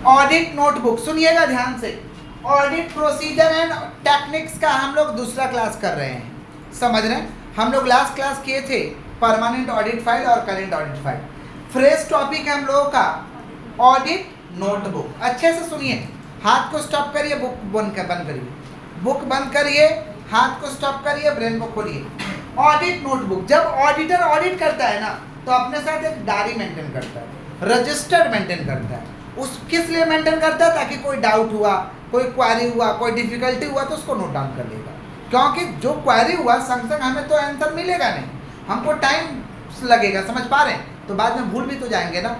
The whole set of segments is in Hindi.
ऑडिट नोटबुक, सुनिएगा ध्यान से। ऑडिट प्रोसीजर एंड टेक्निक्स का हम लोग दूसरा क्लास कर रहे हैं, समझ रहे हैं। हम लोग लास्ट क्लास किए थे परमानेंट ऑडिट फाइल और current audit file. Fresh topic है हम लोगों का ऑडिट नोटबुक। अच्छे से सुनिए, हाथ को स्टॉप करिए, बुक बंद करिए, बुक बंद करिए, हाथ को स्टॉप करिए, ब्रेन को खोलिए। ऑडिट नोटबुक, जब ऑडिटर ऑडिट करता है ना तो अपने साथ एक डायरी मेंटेन करता है, रजिस्टर मेंटेन करता है। उस किस लिए मेंटेन करता है? ताकि कोई डाउट हुआ, कोई क्वेरी हुआ, कोई डिफिकल्टी हुआ तो उसको नोट डाउन कर लेगा। क्योंकि जो क्वेरी हुआ संग संग हमें तो आंसर मिलेगा नहीं, हमको टाइम लगेगा, समझ पा रहे हैं? तो बाद में भूल भी तो जाएंगे ना,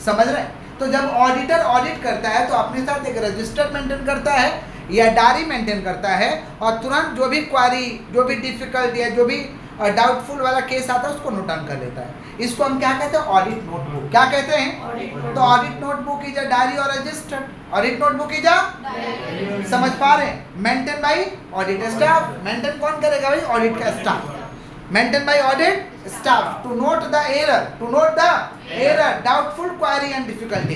समझ रहे हैं? तो जब ऑडिटर ऑडिट करता है तो अपने साथ एक रजिस्टर मेंटेन करता है या डायरी मेंटेन करता है, और तुरंत जो भी क्वेरी, जो भी डिफिकल्ट या जो भी डाउटफुल वाला केस आता है उसको नोट डाउन कर लेता है। इसको हम क्या कहते हैं? Audit notebook. क्या कहते हैं? तो audit notebook is a diary और register. Audit notebook is a, समझ पा रहे हैं? Maintain by audit staff. Maintain कौन करेगा भाई? ऑडिट का staff. Maintain by audit staff to note the error, to note the error, doubtful query and difficulty,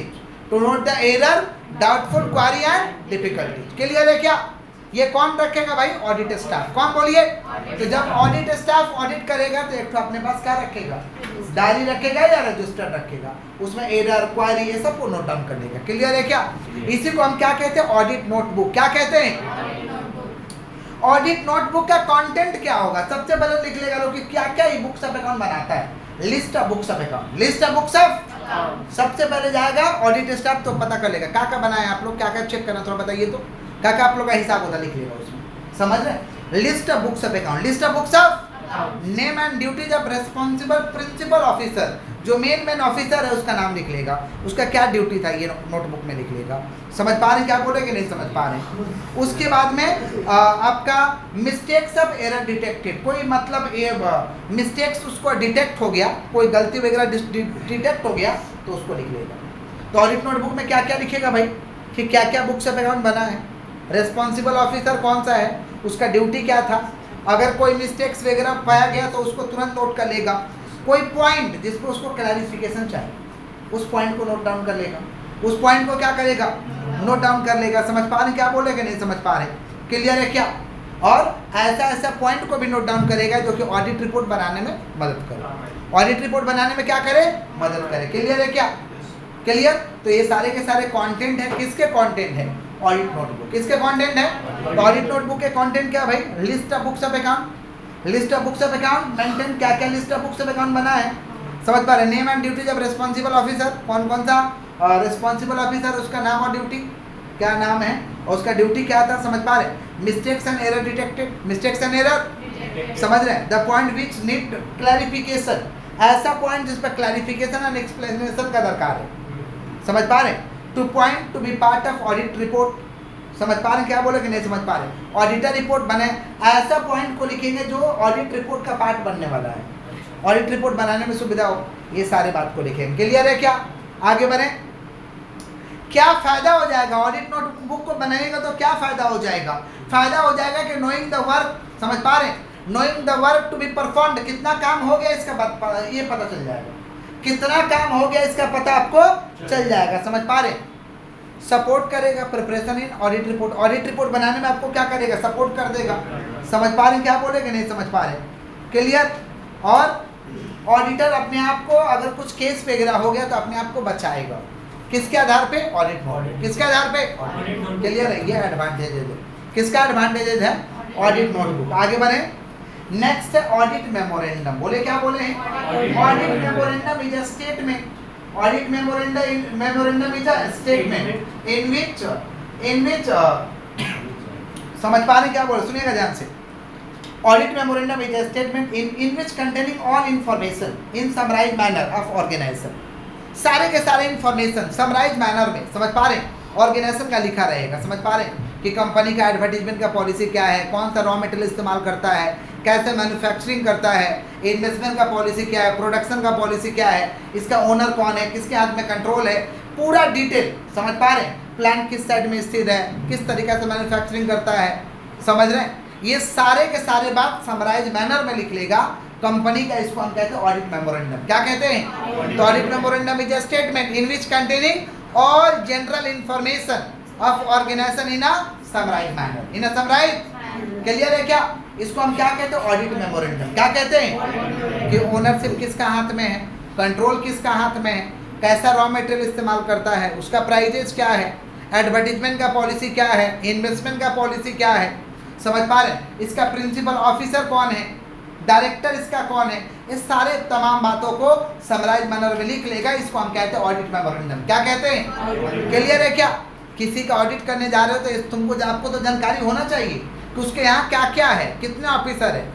to note the error, doubtful query and difficulty. Clear है क्या? ये कौन रखेगा भाई? Audit staff. कौन बोलिए? तो जब ऑडिट स्टाफ ऑडिट करेगा तो एक तो अपने पास क्या रखेगा? डायरी रखेगा या रजिस्टर रखेगा, उसमें एरर, क्वेरी, ये सब को नोट डाउन कर लेगा। क्लियर है क्या? इसी को हम क्या कहते हैं? Audit notebook. क्या कहते हैं? ऑडिट नोटबुक का कंटेंट क्या होगा? सबसे पहले लिख लेगा लोग कि क्या क्या ये बुक्स ऑफ अकाउंट बनाता है। List of books of account, list of books of, सबसे पहले जाएगा ऑडिट स्टाफ तो पता कर लेगा क्या क्या बनाया आप लोग, क्या क्या चेक करना, थोड़ा बताइए तो क्या क्या आप लोग का हिसाब होता, लिख लेगा उसमें, समझ रहे? List of books of account, list of books of, name and duties of responsible principal officer, जो मेन ऑफिसर है उसका नाम लिख लेगा, उसका क्या ड्यूटी था ये नोटबुक में लिख लेगा। समझ पा रहे हैं क्या बोले कि नहीं समझ पा रहे हैं? उसके बाद में आपका मिस्टेक्स ऑफ एरर डिटेक्टेड, कोई मतलब मिस्टेक्स उसको डिटेक्ट हो गया, कोई गलती वगैरह डिटेक्ट हो गया तो उसको लिख लेगा। तो ऑडिट नोटबुक में क्या क्या लिखेगा भाई कि क्या क्या बुक्स ऑफ अकाउंट बना है, रेस्पॉन्सिबल ऑफिसर कौन सा है, उसका ड्यूटी क्या था, अगर कोई मिस्टेक्स वगैरह पाया गया तो उसको तुरंत नोट कर लेगा, कोई पॉइंट जिस पर उसको क्लैरिफिकेशन चाहिए उस पॉइंट को नोट डाउन कर लेगा, उस पॉइंट को क्या करेगा? नोट डाउन कर लेगा। समझ पा रहे हैं क्या बोले कि नहीं समझ पा रहे? क्लियर है क्या? और ऐसा ऐसा पॉइंट को भी नोट डाउन करेगा जो कि ऑडिट रिपोर्ट बनाने में मदद करे, ऑडिट रिपोर्ट बनाने में क्या करे? मदद करे। क्लियर है क्या? क्लियर? तो ये सारे के सारे कंटेंट है, किसके कंटेंट है? Audit notebook. किसके कंटेंट है? तो ऑडिट नोटबुक के कंटेंट क्या भाई? List of books of account, list of books of account maintain, क्या क्या list of books of account बना है, समझ पा रहे? Name and duties of responsible officer, कौन कौन सा रिस्पॉन्सिबल ऑफिसर, उसका नाम और ड्यूटी, क्या नाम है और उसका ड्यूटी क्या था, समझ पा रहे? Mistakes and error detected, mistakes and error, समझ रहे हैं? The point which need clarification, ऐसा पॉइंट जिस पर क्लैरिफिकेशन एंड एक्सप्लेनेशन का दरकार है, समझ पा रहे? To point to be part of audit report, समझ पा रहे हैं क्या बोले कि नहीं समझ पा रहे? ऑडिटर रिपोर्ट बने, ऐसा पॉइंट को लिखेंगे जो ऑडिट रिपोर्ट का पार्ट बनने वाला है, ऑडिट रिपोर्ट बनाने में सुविधा हो, ये सारे बात को लिखेंगे। क्लियर है क्या? आगे बढ़े। क्या फायदा हो जाएगा? ऑडिट नोटबुक को बनाएगा तो क्या फायदा हो जाएगा? फायदा हो जाएगा कि नोइंग द वर्क, समझ पा रहे? Knowing the work to be performed, कितना काम हो गया इसका ये पता चल जाएगा, कितना काम हो गया इसका पता आपको चल जाएगा, समझ पा रहे? सपोर्ट करेगा preparation in audit report, audit report बनाने में आपको क्या करेगा? सपोर्ट कर देगा। समझ पा रहे क्या बोले कि नहीं समझ पा रहे? क्लियर? और ऑडिटर अपने आप को अगर कुछ केस वगैरह हो गया तो अपने आप को बचाएगा, किसके आधार पे? ऑडिट नोट, किसके आधार पे? क्लियर है? ये एडवांटेज है, किसका एडवांटेज है? Audit notebook. आगे बढ़े। नेक्स्ट है ऑडिट मेमोरेंडम, बोले क्या बोले हैं? Audit memorandum is a statement, audit memorandum is a statement in which समझ पा रहे क्या बोले? सुनिएगा ध्यान से। Audit memorandum is a statement in which containing all information in summarise manner of organisation, सारे के सारे इंफॉर्मेशन समराइज मैनर में, समझ पा रहे? ऑर्गेनाइजेशन का लिखा रहेगा, समझ पा रहे कि कंपनी का एडवर्टीजमेंट का पॉलिसी क्या है, कौन सा रॉ मटेरियल इस्तेमाल करता है, कैसे मैन्युफैक्चरिंग करता है, इन्वेस्टमेंट का पॉलिसी क्या है, प्रोडक्शन का पॉलिसी क्या है, इसका ओनर कौन है, किसके हाथ में कंट्रोल है, पूरा डिटेल, समझ पा रहे? प्लांट किस साइड में स्थित है, किस तरीके से मैन्युफैक्चरिंग करता है, समझ रहे? ये सारे के सारे बात समराइज मैनर में लिख लेगा कंपनी का, इसको हम कहते हैं ऑडिट मेमोरेंडम। क्या कहते हैं? तो audit memorandum is a statement in which containing all general information of organisation in a summarise manner, in a summarise. Clear है क्या? इसको हम क्या कहते हैं? Audit memorandum. क्या कहते हैं? कि ओनरशिप किसका हाथ में है, कंट्रोल किसका हाथ में है, कैसा रॉ मटेरियल इस्तेमाल करता है, उसका प्राइजेस क्या है, एडवर्टीजमेंट का पॉलिसी क्या है, इन्वेस्टमेंट का पॉलिसी क्या है, समझ पा रहे हैं, इसका प्रिंसिपल ऑफिसर कौन है, डायरेक्टर इसका कौन है, इस सारे तमाम बातों को समराइज मैनर में लिख लेगा। इसको हम कहते हैं ऑडिट मेमोरेंडम। क्या कहते हैं? क्लियर है क्या? किसी का ऑडिट करने जा रहे हो तो तुमको आपको तो जानकारी होना चाहिए कि उसके यहाँ क्या क्या है, कितने ऑफिसर है,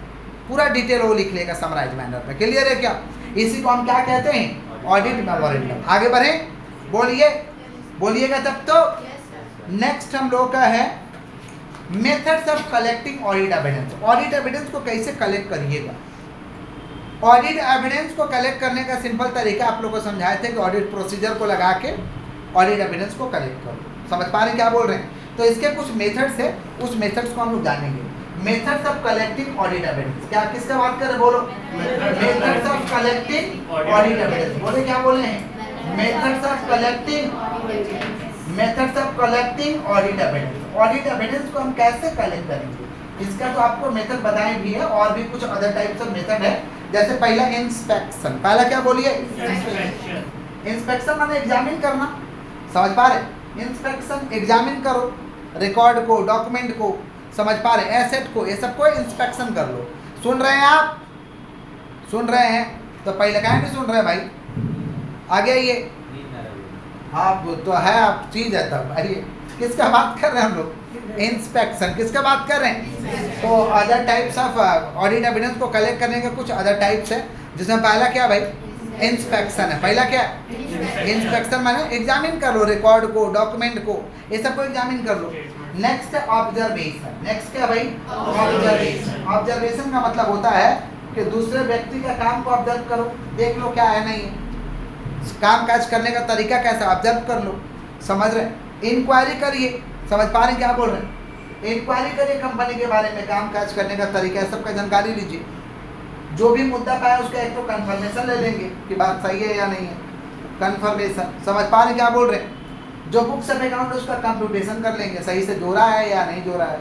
पूरा डिटेल वो लिख लेगा समराइज मैनर में। क्लियर है क्या? इसी को हम क्या कहते हैं? Audit memorandum. आगे बढ़े, बोलिए, बोलिएगा तब तो। नेक्स्ट हम लोग का है methods of collecting audit evidence. Audit evidence को कैसे कलेक्ट करिएगा? ऑडिट एविडेंस को कलेक्ट करने का सिंपल तरीका आप लोग को समझाए थे कि ऑडिट प्रोसीजर को लगा के ऑडिट एविडेंस को कलेक्ट करो। समझ पा रहे हैं क्या बोल रहे हैं? तो इसके कुछ मेथड्स है, उस मेथड्स को हम लोग जानेंगे। Methods of collecting audit evidence, क्या किसका बात कर रहे? बोलो, methods of collecting audit evidence. बोले क्या बोले हैं? Methods of collecting, methods of collecting audit evidence. Audit evidence को हम कैसे कलेक्ट करेंगे इसका तो आपको मेथड बताए भी है, और भी कुछ अदर टाइप्स ऑफ मेथड है। जैसे पहला इंस्पेक्शन। पहला क्या बोलिए? इंस्पेक्शन माने एग्जामिन करना। समझ पा रहे? इंस्पेक्शन, एग्जामिन करो रिकॉर्ड को, डॉक्यूमेंट को, समझ पा रहे, एसेट को, ये सबको इंस्पेक्शन कर लो। सुन रहे हैं आप? सुन रहे हैं तो पहले कहें नहीं सुन रहे भाई, आगे ये आप तो है, आप चीज है तब। अरे किसका बात कर रहे हैं हम लोग? इंस्पेक्शन। किसका बात कर रहे हैं? तो other types of audit evidence को कलेक्ट करने के कुछ अदर टाइप्स है, जिसमें पहला क्या भाई? इंस्पेक्शन है। पहला क्या? इंस्पेक्शन माने एग्जामिन कर लो रिकॉर्ड को, डॉक्यूमेंट को, ये सबको एग्जामिन कर लो। नेक्स्ट है ऑब्जर्वेशन। नेक्स्ट क्या भाई? ऑब्जर्वेशन। ऑब्जर्वेशन का मतलब होता है कि दूसरे व्यक्ति का काम को ऑब्जर्व करो, देख लो क्या है नहीं है, काम काज करने का तरीका कैसा, ऑब्जर्व कर लो। समझ रहे? इंक्वायरी करिए। समझ पा रहे क्या बोल रहे हैं? इंक्वायरी करिए कंपनी के बारे में, काम काज करने का तरीका है, सबका जानकारी लीजिए। जो भी मुद्दा पाया उसका एक तो कंफर्मेशन ले लेंगे कि बात सही है या नहीं है, कंफर्मेशन। समझ पा रहे क्या बोल रहे हैं? जो बुक्स ऑफ अकाउंट है उसका कंप्यूटेशन कर लेंगे, सही से जोड़ा है या नहीं जोड़ा है।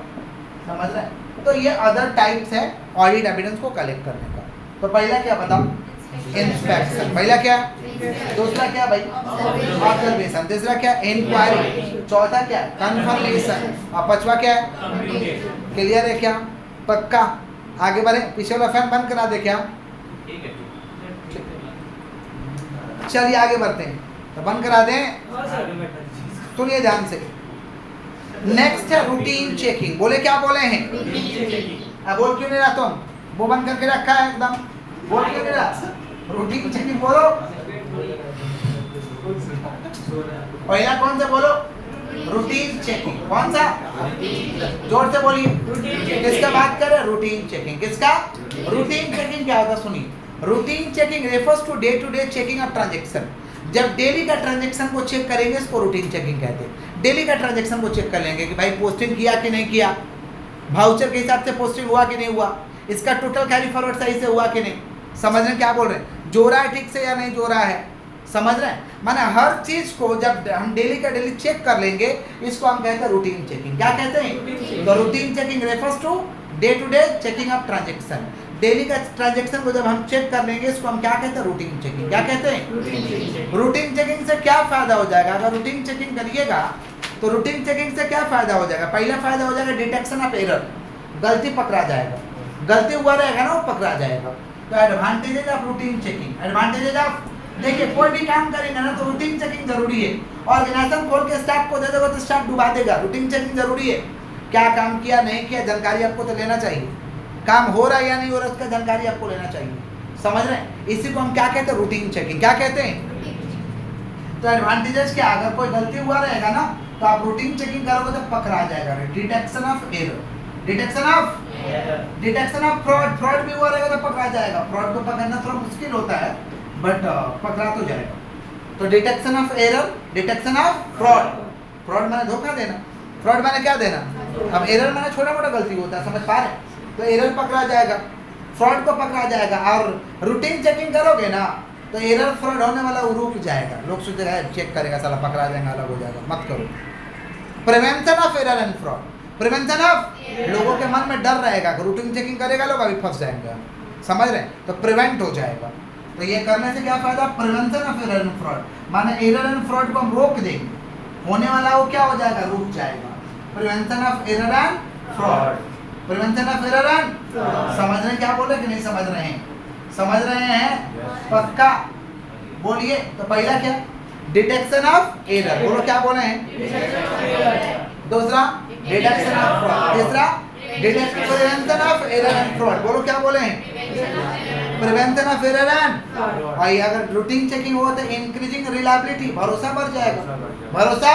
समझ रहे हैं? तो ये अदर टाइप्स है ऑडिट एविडेंस को कलेक्ट करने का। तो पहला क्या बताओ? इंस्पेक्शन। पहला क्या? दूसरा क्या भाई? ऑब्जर्वेशन। तीसरा क्या? इंक्वायरी। चौथा क्या? कंफर्मेशन। और पांचवा क्या है? क्लियर है क्या? पक्का? आगे बढ़े। पीछे वाला फैन बंद करा दे क्या? चलिए आगे बढ़ते हैं, तो बंद करा दें। सुनिए ध्यान से। नेक्स्ट है रूटीन चेकिंग। बोले क्या बोले हैं? अब बोल क्यों नहीं रहा तुम? वो बंद करके रखा है एकदम, बोल क्यों नहीं रहा? रूटीन चेकिंग बोलो। पहला कौन सा बोलो? Routine checking. कौन सा? जोर से बोलिए। किसका बात कर रहे हैं? Routine checking. किसका? रूटीन चेकिंग क्या होगा सुनिए। Routine checking refers to day checking of transaction. जब डेली का ट्रांजेक्शन को चेक करेंगे इसको रूटीन चेकिंग कहते हैं। डेली का ट्रांजेक्शन को चेक कर लेंगे कि भाई पोस्टिंग किया कि नहीं किया, वाउचर के हिसाब से पोस्टिंग हुआ कि नहीं हुआ, इसका टोटल कैरी फॉरवर्ड सही से हुआ कि नहीं। समझ रहे हैं क्या बोल रहे हैं? जोड़ा है ठीक से या नहीं जोड़ा है। समझ रहे हैं? माने हर चीज को जब हम डेली का डेली चेक कर लेंगे इसको हम कहते हैं रूटीन चेकिंग। क्या कहते हैं? तो routine checking refers to day checking of transaction. Daily का ट्रांजेक्शन को जब हम चेक कर लेंगे इसको हम क्या कहते हैं? Routine checking. क्या कहते हैं? रूटीन चेकिंग से क्या फायदा हो जाएगा? अगर रूटीन चेकिंग करिएगा तो रूटीन चेकिंग से क्या फायदा हो जाएगा? पहला फायदा हो जाएगा डिटेक्शन ऑफ एरर, गलती पकड़ा जाएगा, गलती हुआ रहेगा ना वो पकड़ा जाएगा। तो advantages of routine checking. Advantages of, देखिए कोई भी काम करेंगे ना तो रूटीन चेकिंग जरूरी है। ऑर्गेनाइजेशन खोल के स्टाफ को दे देगा तो स्टाफ डुबा देगा। रूटीन चेकिंग जरूरी है। क्या काम किया नहीं किया जानकारी आपको तो लेना चाहिए, काम हो रहा है या नहीं हो रहा उसका जानकारी आपको लेना चाहिए। समझ रहे हैं? इसी को हम क्या कहते हैं? Routine checking. क्या कहते हैं? तो एडवांटेजेस क्या? अगर कोई गलती हुआ रहेगा ना तो आप रूटीन चेकिंग करोगे तो पकड़ा जाएगा। Detection of error, detection of fraud, fraud भी हुआ रहेगा तो पकड़ा जाएगा। फ्रॉड को पकड़ना थोड़ा मुश्किल होता है बट पकड़ा तो जाएगा। तो detection of error, detection of fraud. Fraud माने धोखा देना, फ्रॉड माने क्या देना। अब एरर माने छोटा मोटा गलती होता है, समझ पा रहे? तो एरर पकड़ा जाएगा, फ्रॉड को पकड़ा जाएगा। और रूटीन चेकिंग करोगे ना तो एरर फ्रॉड होने वाला वो रुक जाएगा, लोग सोचेगा चेक करेगा साला पकड़ा जाएगा, अलग हो जाएगा, मत करो। Prevention of error and fraud, prevention of, लोगों के मन में डर रहेगा कि रूटीन चेकिंग करेगा लोग अभी फंस जाएंगे, समझ रहे हैं, तो प्रिवेंट हो जाएगा। तो ये करने से क्या फायदा, prevention of error and fraud, माने एरर एंड फ्रॉड को हम रोक देंगे, होने वाला वो क्या हो जाएगा, रुक जाएगा। Prevention of error and fraud, prevention of error and, समझ रहे हैं क्या बोल रहे कि नहीं समझ रहे हैं, समझ रहे हैं पक्का, बोलिए। तो पहला क्या, डिटेक्शन ऑफ एरर, बोलो क्या बोले हैं, दूसरा डिटेक्शन ऑफ फ्रॉड, तीसरा prevention of error and fraud, बोलो क्या बोले हैं, प्रिवेंशन ऑफ एरर एंड। और अगर रूटीन चेकिंग हो तो इंक्रीजिंग रिलायबिलिटी, भरोसा बढ़ जाएगा, भरोसा,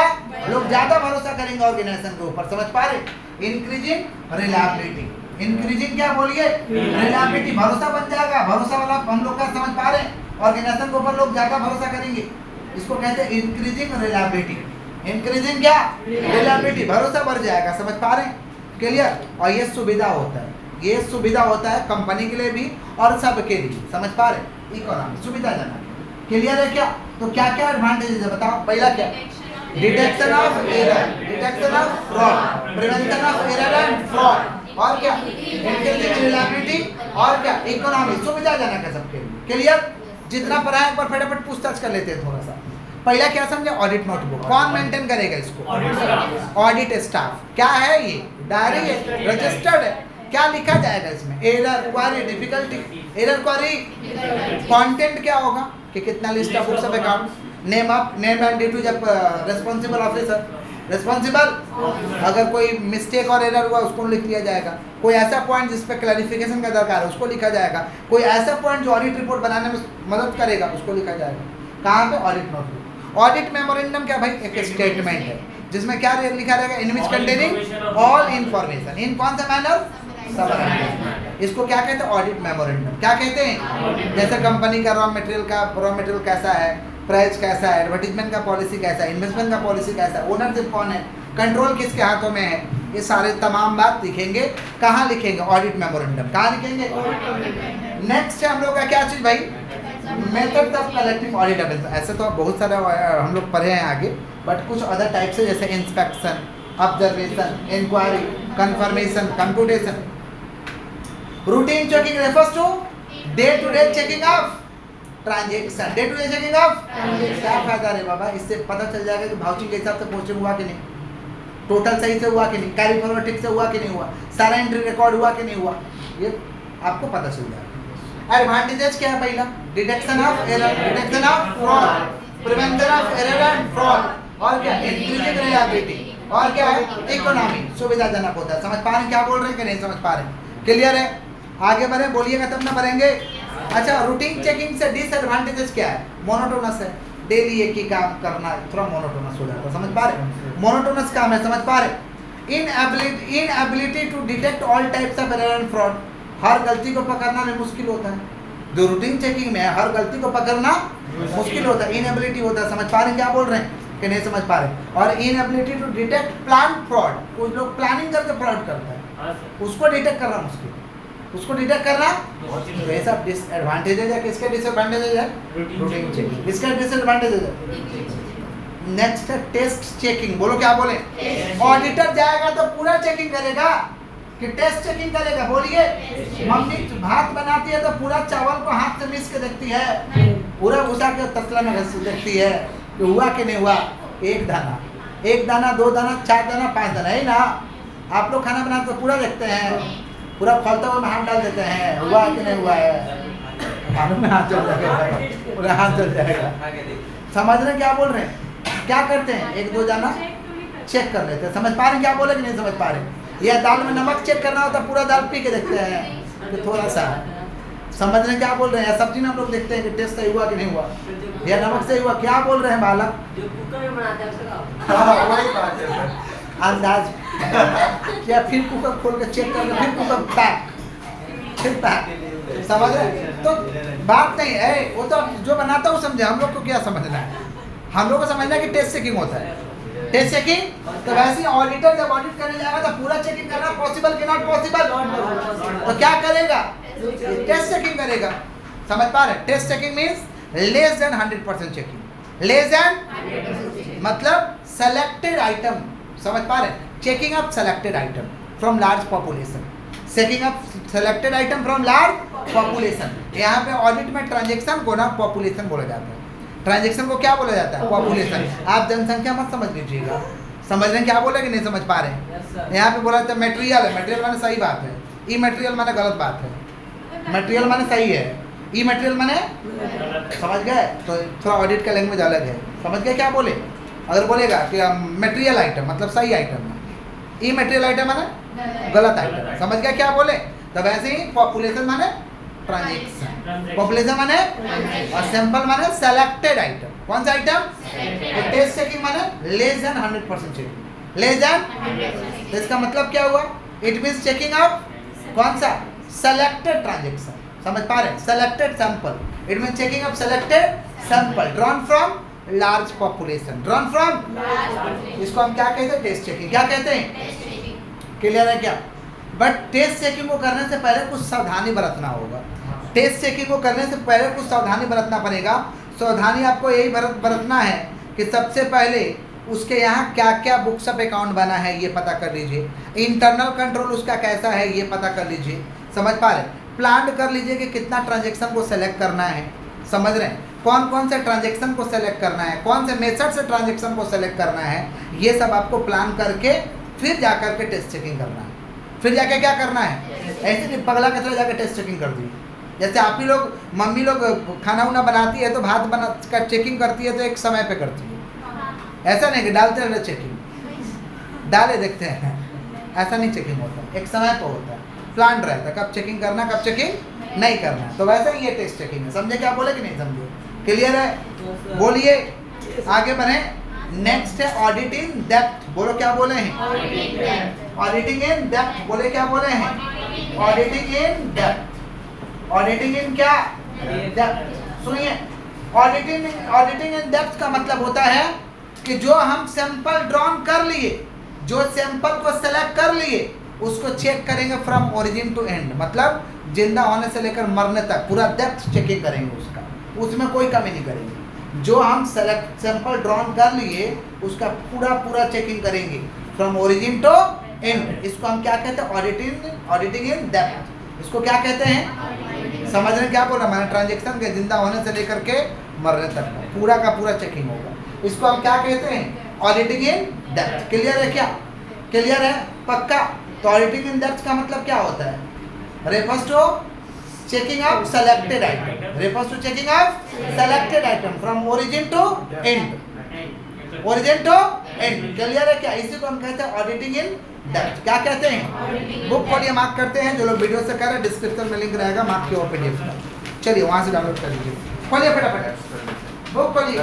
लोग ज्यादा भरोसा करेंगे ऑर्गेनाइजेशन के ऊपर, समझ पा रहे, इंक्रीजिंग रिलायबिलिटी, इंक्रीजिंग क्या बोलिए, रिलायबिलिटी, भरोसा बन जाएगा, भरोसा वाला हम लोग का, समझ पा रहे, ऑर्गेनाइजेशन के ऊपर लोग ज्यादा भरोसा करेंगे, इसको कहते हैं इंक्रीजिंग रिलायबिलिटी, इंक्रीजिंग क्या, रिलायबिलिटी, भरोसा बढ़ जाएगा, समझ पा रहे हैं, क्लियर। और ये सुविधा होता है, ये सुविधा होता है कंपनी के लिए भी और सबके लिए, समझ पा रहे, इकोनॉमी सुविधाजनक, क्लियर है क्या। तो क्या क्या एडवांटेजेस है बताओ, पहला क्या, detection of error, detection of fraud, prevention of error and fraud, और क्या, इंक्रीजिंग रिलायबिलिटी, और क्या, इकोनॉमी, सुविधाजनक है सबके लिए, क्लियर। जितना पढ़ा है एक बार फटाफट पूछताछ कर लेते हैं थोड़ा सा। पहला क्या समझे, ऑडिट नोटबुक, कौन मेंटेन करेगा इसको, ऑडिट स्टाफ, क्या है ये, डायरी है, रजिस्टर्ड है, क्या लिखा जाएगा इसमें, एरर, क्वारी, डिफिकल्टी, एरर, क्वारी, कंटेंट क्या होगा कि कितना list of books of account, name and duty, जब रिस्पांसिबल ऑफिसर, रिस्पांसिबल, अगर कोई मिस्टेक और एरर हुआ उसको लिख लिया जाएगा, कोई ऐसा पॉइंट जिस पे क्लैरिफिकेशन का दरकार है उसको लिखा जाएगा, कोई ऐसा पॉइंट जो ऑडिट रिपोर्ट बनाने में मदद करेगा उसको लिखा जाएगा, कहाँ पे, ऑडिट नोटबुक। ऑडिट मेमोरेंडम क्या भाई, एक स्टेटमेंट है जिसमें क्या लिखा रहेगा, इन विच कंटेनिंग ऑल इंफॉर्मेशन इन कौन सा मैनर, इसको क्या कहते हैं, ऑडिट मेमोरेंडम, क्या कहते हैं, जैसे कंपनी का रॉ मटेरियल कैसा है, प्राइस कैसा है, एडवर्टीजमेंट का पॉलिसी कैसा है, इन्वेस्टमेंट का पॉलिसी कैसा है, ओनरशिप कौन है, कंट्रोल किसके हाथों में है, ये सारे तमाम बात लिखेंगे, कहाँ लिखेंगे, ऑडिट मेमोरेंडम, कहाँ लिखेंगे। नेक्स्ट है हम लोग का क्या चीज भाई, methods of collecting audit evidence. ऐसे तो बहुत सारे हम लोग पढ़े हैं आगे, बट कुछ अदर टाइप से, जैसे inspection, observation, inquiry, confirmation, computation. Routine checking refers to day to day checking of transaction, day to day checking of, क्या फायदा रे बाबा, इससे पता चल जाएगा कि भाउचिंग के हिसाब से पोस्टिंग हुआ कि नहीं, टोटल सही से हुआ कि नहीं, कैरी फॉरवर्ड ठीक से हुआ कि नहीं हुआ, सारा एंट्री रिकॉर्ड हुआ कि नहीं हुआ, ये आपको पता चल जाएगा। एडवांटेजेस क्या है, पहला detection of error, detection of fraud, prevention of error and fraud, और क्या, इंक्रीजिंग रिलायबिलिटी, और क्या है, इकोनॉमी, सुविधाजनक होता है। समझ पा रहे हैं क्या बोल रहे हैं कि नहीं समझ पा रहे हैं, क्लियर है, आगे बढ़े, बोलिएगा तब ना बढ़ेंगे। अच्छा, रूटीन चेकिंग से डिसएडवांटेजेस क्या है, मोनोटोनस है, डेली एक ही काम करना थोड़ा मोनोटोनस हो जाता है, समझ पा रहे, मोनोटोनस काम है, समझ पा रहे। Inability to detect all types of error and fraud, हर गलती को पकड़ना में मुश्किल होता है, जो रूटीन चेकिंग में है हर गलती को पकड़ना मुश्किल होता है, इनएबिलिटी होता है, समझ पा रहे हैं क्या बोल रहे हैं कि नहीं समझ पा रहे। और inability to detect plan fraud, कुछ लोग प्लानिंग करके फ्रॉड करता है, उसको डिटेक्ट करना मुश्किल, उसको डिटेक्ट करना, तो ये सब डिसएडवांटेजेस है। किसके डिसएडवांटेजेस है, रूटीन चेकिंग, किसके डिसएडवांटेजेस है। नेक्स्ट है टेस्ट चेकिंग, बोलो क्या बोले, ऑडिटर जाएगा तो पूरा चेकिंग करेगा कि टेस्ट चेकिंग करेगा, बोलिए। मम्मी भात बनाती है तो पूरा चावल को हाथ से मिस के देखती है, पूरा घुसा के तसला में देखती है कि हुआ कि नहीं हुआ, एक दाना, 2 दाना, 4 दाना, 5 दाना, है ना। आप लोग खाना बनाते तो पूरा देखते हैं, पूरा खोलते हुए में हाथ डाल देते हैं, हुआ कि नहीं हुआ है, खाने में हाथ जल जाएगा, पूरा हाथ जल जाएगा। समझ रहे क्या बोल रहे हैं, क्या करते हैं, 1-2 दाना चेक कर लेते हैं, समझ पा रहे क्या बोले कि नहीं समझ पा रहे। या दाल में नमक चेक करना होता पूरा दाल पी के देखते हैं कि थोड़ा सा, समझ रहे क्या बोल रहे हैं। सब्जी में हम लोग देखते हैं कि टेस्ट सही हुआ कि नहीं हुआ, या नमक सही हुआ, क्या बोल रहे हैं बालक, जो कुकर में बनाते हैं वही बात है, अंदाज। या फिर कुकर खोल के चेक करके फिर कुकर फिर पैक, समझ रहे। तो बात नहीं है, वो तो जो बनाता हूँ समझे, हम लोग को क्या समझना है, हम लोग को समझना है कि टेस्ट चेकिंग होता है, टेस्ट चेकिंग। तो वैसे ही ऑडिटर जब ऑडिट करने जाएगा तो पूरा चेकिंग करना पॉसिबल कि नॉट पॉसिबल, तो क्या करेगा, टेस्ट चेकिंग करेगा, समझ पा रहे। Test checking means less than 100% checking. Less than मतलब सेलेक्टेड आइटम, समझ पा रहे हैं? Checking up selected item from large population, checking up selected item from large population. यहाँ पे ऑडिट में ट्रांजेक्शन को ना पॉपुलेशन बोला जाता है। ट्रांजेक्शन को क्या बोला जाता है? पॉपुलेशन। आप जनसंख्या मत समझ लीजिएगा, समझ रहे हैं क्या बोले कि नहीं समझ पा रहे हैं? यहाँ पे बोला जाता है मटेरियल है, मटेरियल माने सही बात है, ई मटेरियल माने गलत बात है, मटेरियल माने सही है, ई मटेरियल माने समझ गए? तो थोड़ा ऑडिट का लैंग्वेज अलग है, समझ गए क्या बोले? अगर बोलेगा कि मटेरियल आइटम मतलब सही आइटम है, ई मटेरियल आइटम माने गलत आइटम, समझ गया क्या बोले? तब ऐसे ही पॉपुलेशन माने ट्रांजेक्शन, पॉपुलेशन माने और सैंपल माने सेलेक्टेड आइटम। कौन सा आइटम? तो टेस्ट चेकिंग माने less than 100% checking, less then. तो इसका मतलब क्या हुआ? इट मींस चेकिंग ऑफ कौन सा? सेलेक्टेड ट्रांजेक्शन, समझ पा रहे हैं? Selected sample, it means checking of selected sample drawn from large population, drawn from. इसको हम क्या कहते हैं? Test checking. क्या कहते हैं? क्लियर है क्या? बट टेस्ट चेकिंग को करने से पहले कुछ सावधानी बरतना होगा। टेस्ट चेकिंग को करने से पहले कुछ सावधानी बरतना पड़ेगा। सावधानी आपको यही बरतना है कि सबसे पहले उसके यहाँ क्या क्या बुक्स ऑफ अकाउंट बना है ये पता कर लीजिए, इंटरनल कंट्रोल उसका कैसा है ये पता कर लीजिए, समझ पा रहे? प्लान कर लीजिए कि कितना ट्रांजेक्शन को सेलेक्ट करना है, समझ रहे हैं? कौन कौन से ट्रांजेक्शन को सेलेक्ट करना है, कौन से मेथड से ट्रांजेक्शन को सेलेक्ट करना है, ये सब आपको प्लान करके फिर जा कर के टेस्ट चेकिंग करना है। फिर जाके क्या करना है? ऐसे नहीं पगला की तरह जाके टेस्ट चेकिंग कर दी। जैसे आप ही लोग, मम्मी लोग खाना उना बनाती है तो भात बना कर चेकिंग करती है तो एक समय पे करती है, ऐसा नहीं कि डालते रहे चेकिंग, डाले देखते हैं, ऐसा नहीं चेकिंग होता, एक समय पे होता है, प्लान रहता है कब चेकिंग करना कब चेकिंग नहीं करना। तो वैसे ही ये टेस्ट चेकिंग है, समझे क्या बोले कि नहीं समझे? क्लियर है? बोलिए आगे बढ़े। नेक्स्ट है ऑडिट इन डेप्थ। बोलो क्या बोले हैं? Auditing in depth. बोले क्या बोले हैं? Auditing in depth. ऑडिटिंग इन क्या? डेप्थ। सुनिए, ऑडिटिंग इन डेप्थ का मतलब होता है कि जो हम सैंपल ड्रॉन कर लिए, जो सैंपल को सेलेक्ट कर लिए, उसको चेक करेंगे फ्रॉम ओरिजिन टू एंड, मतलब जिंदा होने से लेकर मरने तक पूरा डेप्थ चेकिंग करेंगे उसका, उसमें कोई कमी नहीं करेंगे। जो हम सैंपल ड्रॉन कर लिए उसका पूरा चेकिंग करेंगे फ्रॉम ओरिजिन टू एंड। इसको हम क्या कहते हैं? Auditing in depth. इसको क्या कहते हैं? समझ रहे क्या बोल रहा? मैंने ट्रांजेक्शन के जिंदा होने से लेकर के मरने तक पूरा का पूरा चेकिंग होगा। इसको हम क्या कहते हैं? Auditing in depth. क्लियर है क्या? क्लियर है पक्का? तो ऑडिटिंग इन डेप्थ का मतलब क्या होता है? Refers to checking of selected item, refers to checking of selected item from origin to end, origin to end। Clear है क्या? इसी को हम कहते हैं ऑडिटिंग इन डेप्थ। क्या कहते हैं? बुक पढ़िए, मार्क करते हैं। जो लोग वीडियो से कर रहे हैं डिस्क्रिप्शन में लिंक रहेगा मार्क के PDF का, चलिए वहां से डाउनलोड कर लीजिए। पढ़िए फटाफट बुक पढ़िए।